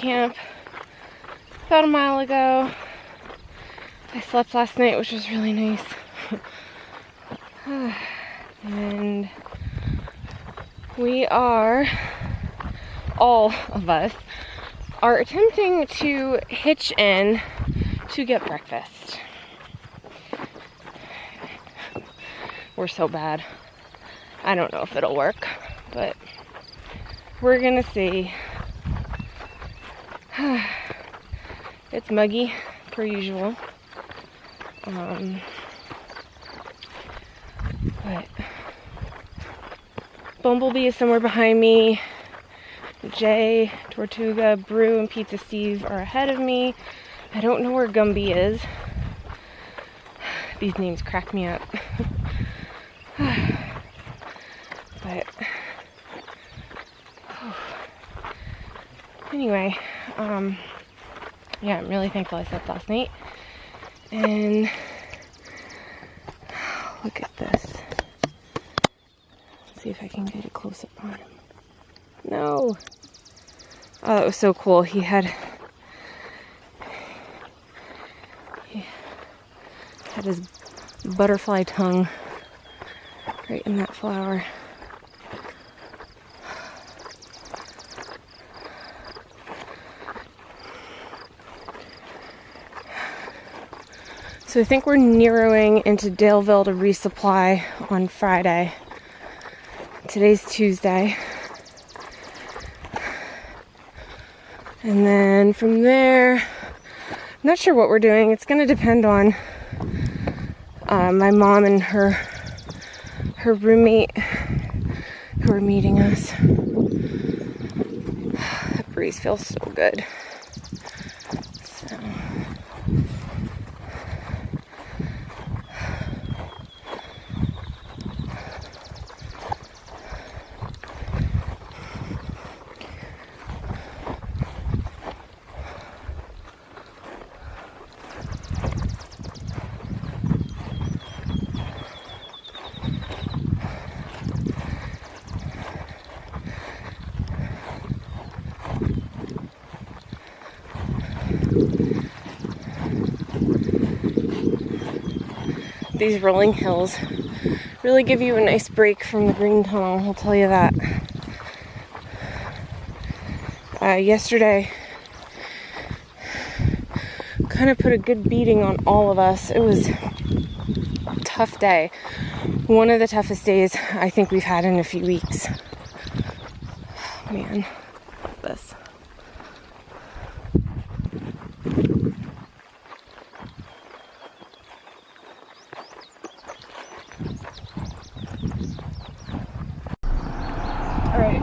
camp about a mile ago. I slept last night, which was really nice. And we are, all of us, are attempting to hitch in to get breakfast. We're so bad. I don't know if it'll work, but we're gonna see. It's muggy, per usual. But Bumblebee is somewhere behind me. Jay, Tortuga, Brew, and Pizza Steve are ahead of me. I don't know where Gumby is. These names crack me up. But anyway, yeah, I'm really thankful I slept last night. And look at this. Let's see if I can get a close up on him. No. Oh, that was so cool. He had his butterfly tongue right in that flower. So I think we're narrowing into Daleville to resupply on Friday. Today's Tuesday. And then from there, I'm not sure what we're doing. It's going to depend on my mom and her roommate who are meeting us. That breeze feels so good. So. These rolling hills really give you a nice break from the green tunnel, I'll tell you that. Yesterday kind of put a good beating on all of us. It was a tough day. One of the toughest days I think we've had in a few weeks. Man, love this. Alright.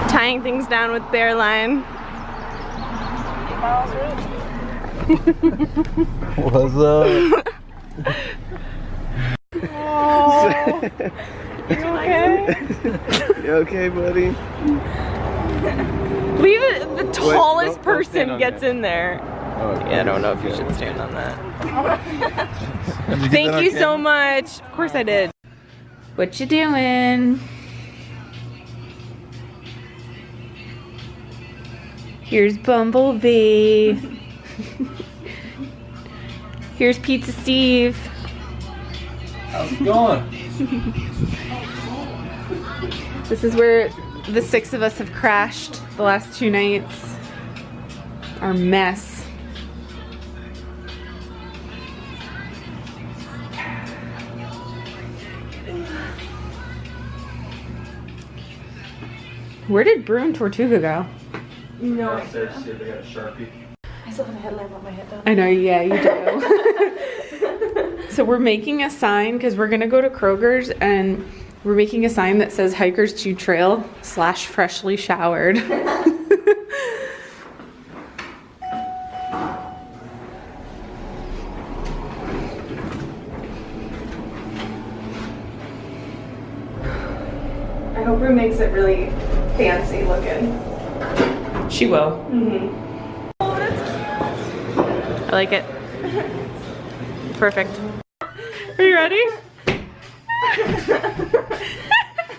Tying things down with bear line. 8 miles, right? What's up? Oh, you okay? You okay, buddy? Leave it, the tallest person don't gets in there. Oh, Yeah, I don't know if you should stand on that. Thank you so much. Of course I did. What you doing? Here's Bumblebee. Here's Pizza Steve. How's it going? This is where the 6 of us have crashed the last 2 nights. Our mess. Where did Brew and Tortuga go? No Downstairs, see if they got a Sharpie. I still have a headlamp on my head though. I know, yeah, you do. So we're making a sign because we're gonna go to Kroger's and we're making a sign that says hikers to trail / freshly showered. I hope Rue makes it really fancy looking. She will. Mm-hmm. I like it. Perfect. Are you ready?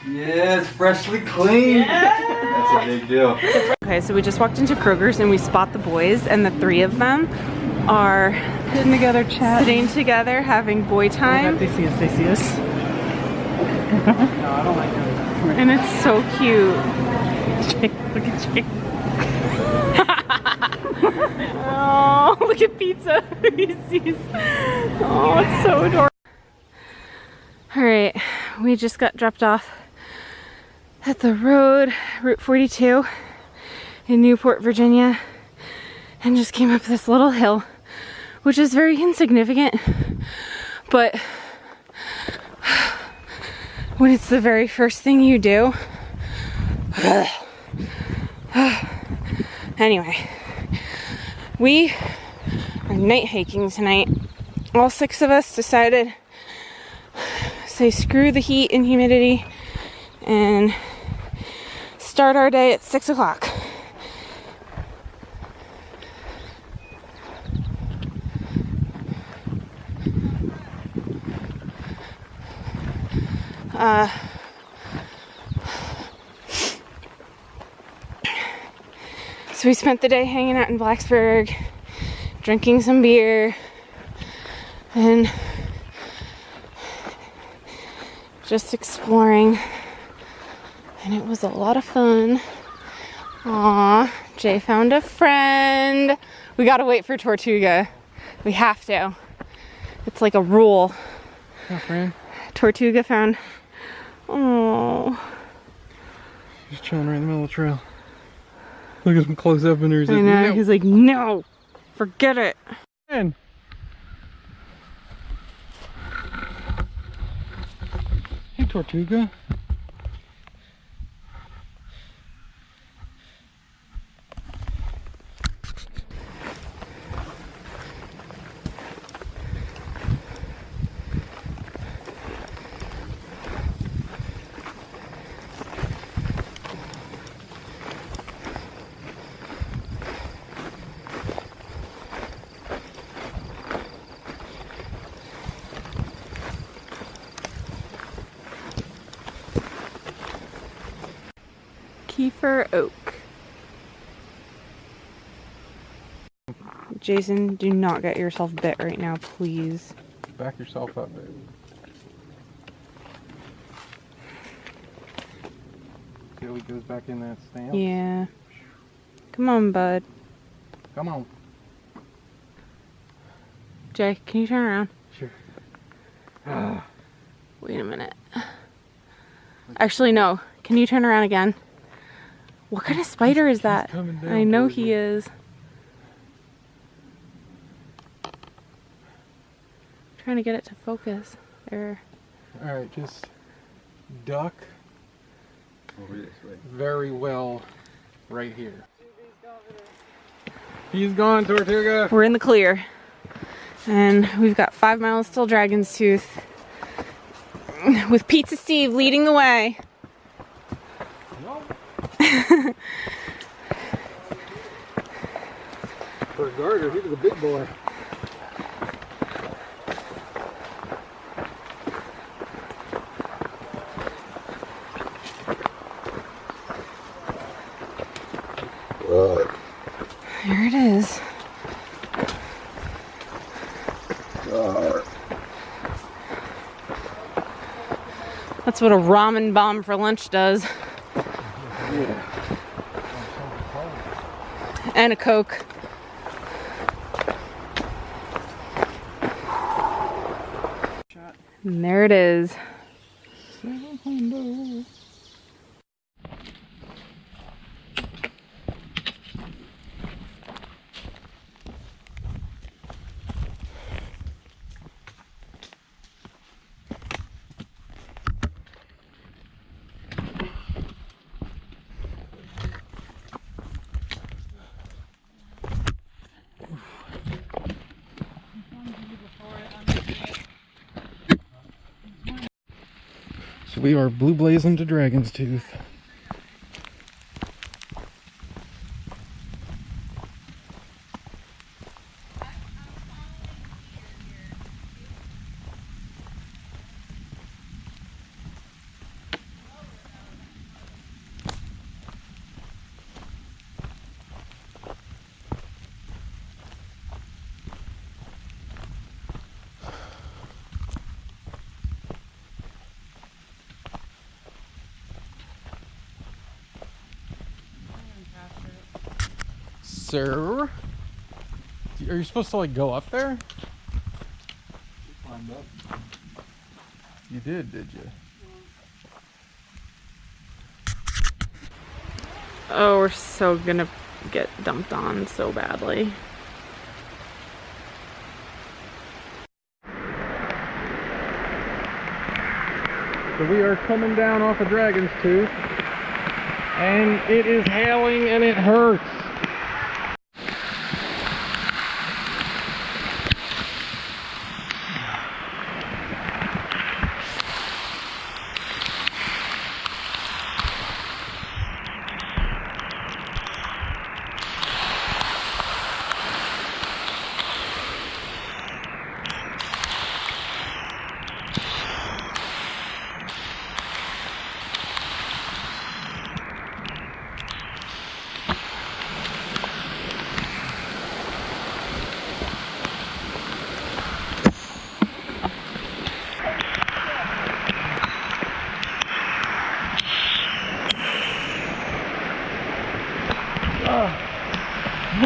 Yeah, it's freshly clean. That's a big deal. Okay, so we just walked into Kroger's and we spot the boys, and the three of them are Sitting together, chatting. sitting together, having boy time. They see us, they see us. No, I don't like that. And it's so cute. Look at Jake. Oh, look at Pizza. He sees. Oh, it's so adorable. All right, we just got dropped off at the road, Route 42 in Newport, Virginia, and just came up this little hill, which is very insignificant, but when it's the very first thing you do. Anyway, we are night hiking tonight. All 6 of us decided to say screw the heat and humidity and start our day at 6 o'clock. So we spent the day hanging out in Blacksburg, drinking some beer, and just exploring, and it was a lot of fun. Aw, Jay found a friend. We gotta wait for Tortuga. We have to. It's like a rule. My friend. Tortuga found. Oh. He's chilling right in the middle of the trail. Look at him close up and there's I know. He's like, no, forget it. Man. Hey, Tortuga. Kiefer oak. Jason, do not get yourself bit right now, please. Back yourself up, baby. Till he goes back in that stand. Yeah. Come on, bud. Come on. Jay, can you turn around? Sure. Wait a minute. Actually, no. Can you turn around again? What kind of spider is that? coming down I know towards he you. is. Trying to get it to focus. There. Alright, just duck Over this way. very well right here. He's gone, Tortuga. We're in the clear. And we've got 5 miles till Dragon's Tooth. With Pizza Steve leading the way. For a garter, he was a big boy. There it is. That's what a ramen bomb for lunch does. And a Coke. And there it is. So we are blue blazing to Dragon's Tooth. sir. Are you supposed to like go up there? Climbed up. You did you? Oh, we're so gonna get dumped on so badly. So we are coming down off of Dragon's Tooth, and it is hailing and it hurts.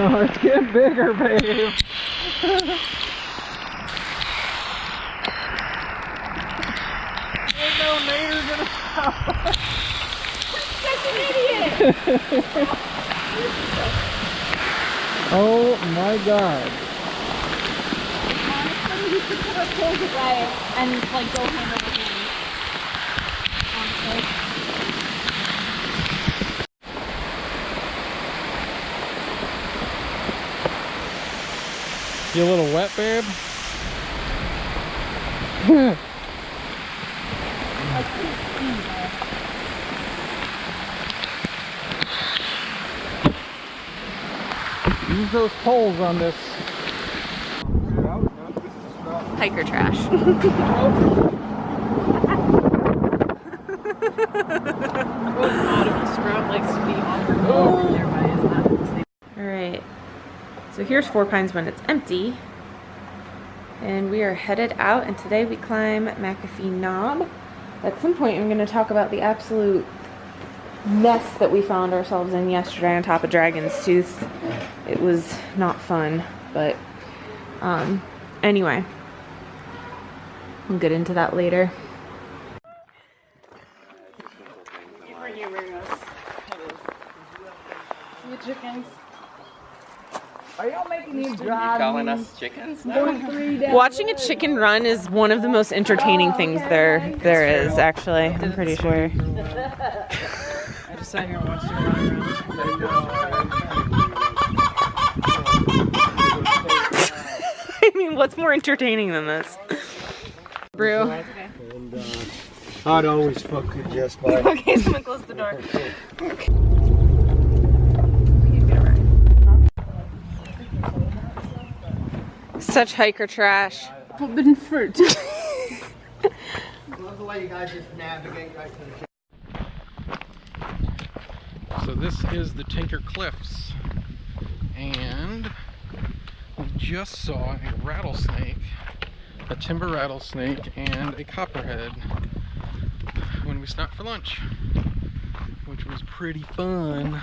Oh, it's getting bigger, babe. Ain't no nader gonna stop. Such an idiot! Oh my god. Honestly, you could put our clothes away and like go hand over hand. Honestly. You a little wet, babe? Use those poles on this. Hiker trash. Alright, so here's Four Pines when it's empty. And we are headed out, and today we climb McAfee Knob. At some point I'm going to talk about the absolute mess that we found ourselves in yesterday on top of Dragon's Tooth. It was not fun, but anyway, we'll get into that later. The chickens. Are y'all making these drives? Calling us chickens? Watching a chicken run is one of the most entertaining things there is, actually. I'm pretty sure. I just sat here and watched them run around. I mean, what's more entertaining than this? Brew. And I'd always fuck with just by. Okay, someone close the door. Such hiker trash. Forbidden fruit. Love the way you guys just navigate right to the. So this is the Tinker Cliffs, and we just saw a rattlesnake, a timber rattlesnake, and a copperhead when we stopped for lunch, which was pretty fun.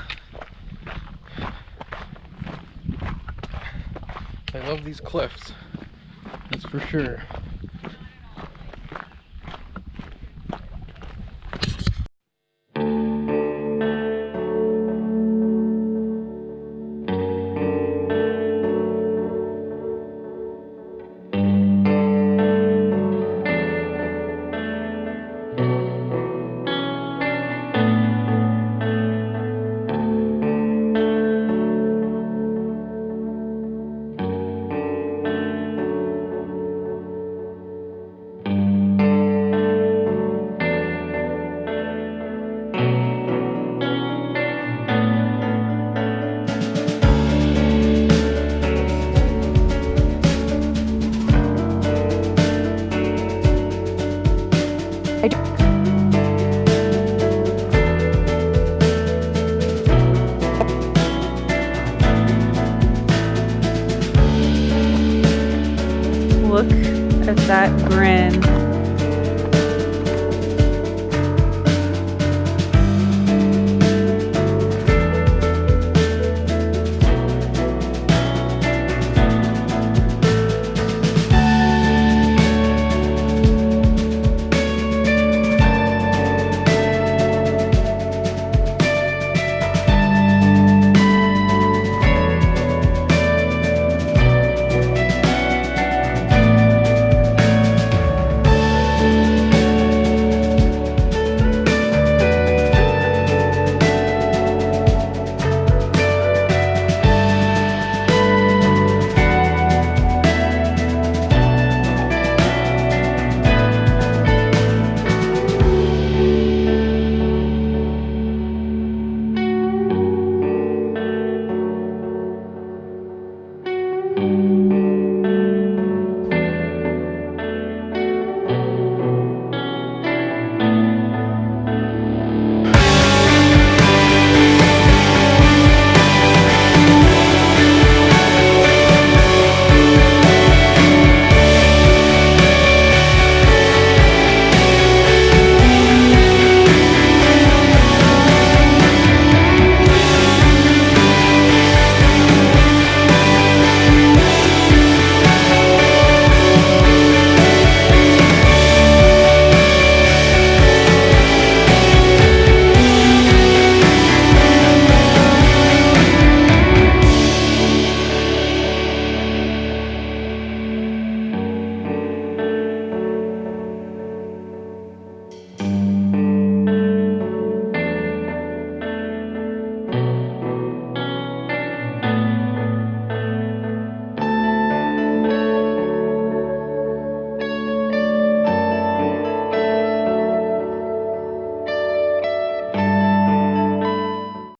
I love these cliffs, that's for sure. Look at that grin.